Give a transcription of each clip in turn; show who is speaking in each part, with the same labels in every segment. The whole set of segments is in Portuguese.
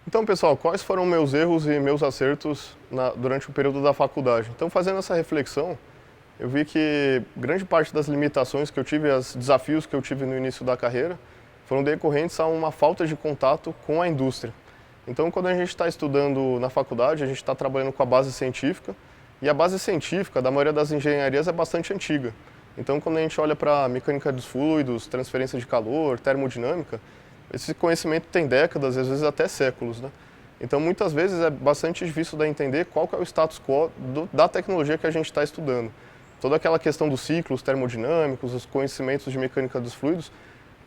Speaker 1: Então, pessoal, quais foram meus erros e meus acertos durante o período da faculdade? Então, fazendo essa reflexão, eu vi que grande parte das limitações que eu tive, os desafios que eu tive no início da carreira, foram decorrentes a uma falta de contato com a indústria. Então, quando a gente está estudando na faculdade, a gente está trabalhando com a base científica, e a base científica da maioria das engenharias é bastante antiga. Então, quando a gente olha para mecânica dos fluidos, transferência de calor, termodinâmica, esse conhecimento tem décadas, às vezes até séculos, né? Então, muitas vezes é bastante difícil de entender qual que é o status quo da tecnologia que a gente está estudando. Toda aquela questão dos ciclos termodinâmicos, os conhecimentos de mecânica dos fluidos,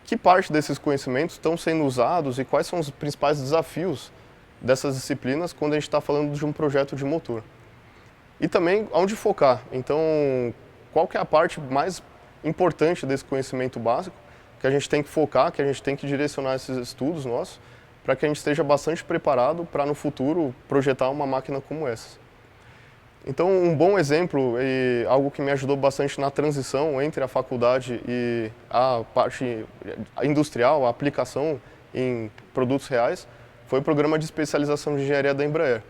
Speaker 1: que parte desses conhecimentos estão sendo usados e quais são os principais desafios dessas disciplinas quando a gente está falando de um projeto de motor. E também onde focar. Então, qual que é a parte mais importante desse conhecimento básico que a gente tem que focar, que a gente tem que direcionar esses estudos nossos, para que a gente esteja bastante preparado para no futuro projetar uma máquina como essa. Então, um bom exemplo e algo que me ajudou bastante na transição entre a faculdade e a parte industrial, a aplicação em produtos reais, foi o programa de especialização de engenharia da Embraer.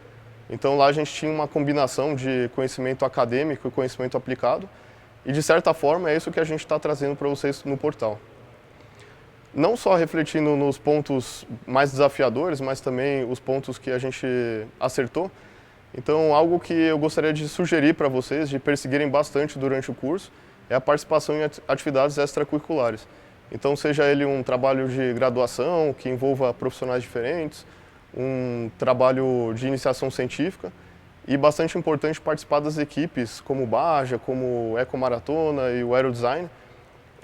Speaker 1: Então, lá a gente tinha uma combinação de conhecimento acadêmico e conhecimento aplicado, e de certa forma é isso que a gente está trazendo para vocês no portal. Não só refletindo nos pontos mais desafiadores, mas também os pontos que a gente acertou. Então, algo que eu gostaria de sugerir para vocês, de perseguirem bastante durante o curso, é a participação em atividades extracurriculares. Então, seja ele um trabalho de graduação, que envolva profissionais diferentes, um trabalho de iniciação científica, e bastante importante participar das equipes como o Baja, como o Ecomaratona e o Aerodesign.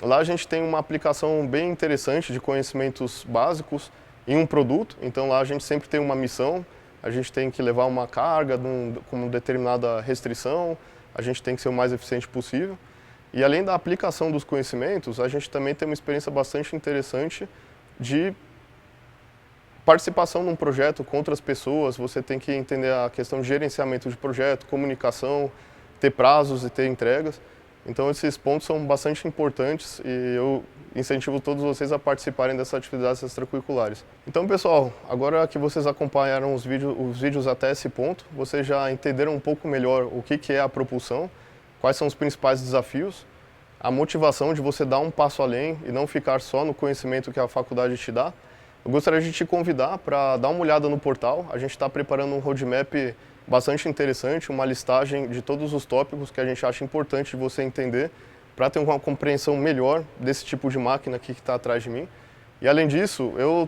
Speaker 1: Lá a gente tem uma aplicação bem interessante de conhecimentos básicos em um produto, então lá a gente sempre tem uma missão, a gente tem que levar uma carga com uma determinada restrição, a gente tem que ser o mais eficiente possível. E além da aplicação dos conhecimentos, a gente também tem uma experiência bastante interessante de participação num projeto com outras pessoas, você tem que entender a questão de gerenciamento de projeto, comunicação, ter prazos e ter entregas. Então esses pontos são bastante importantes e eu incentivo todos vocês a participarem dessas atividades extracurriculares. Então, pessoal, agora que vocês acompanharam os vídeos até esse ponto, vocês já entenderam um pouco melhor o que é a propulsão, quais são os principais desafios, a motivação de você dar um passo além e não ficar só no conhecimento que a faculdade te dá. Eu gostaria de te convidar para dar uma olhada no portal. A gente está preparando um roadmap bastante interessante, uma listagem de todos os tópicos que a gente acha importante de você entender para ter uma compreensão melhor desse tipo de máquina aqui que está atrás de mim. E além disso, eu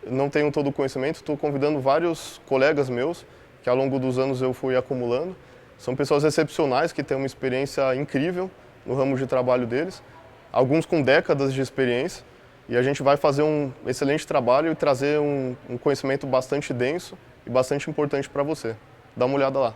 Speaker 1: não tenho todo o conhecimento, estou convidando vários colegas meus que ao longo dos anos eu fui acumulando. São pessoas excepcionais que têm uma experiência incrível no ramo de trabalho deles, alguns com décadas de experiência, e a gente vai fazer um excelente trabalho e trazer um conhecimento bastante denso e bastante importante para você. Dá uma olhada lá.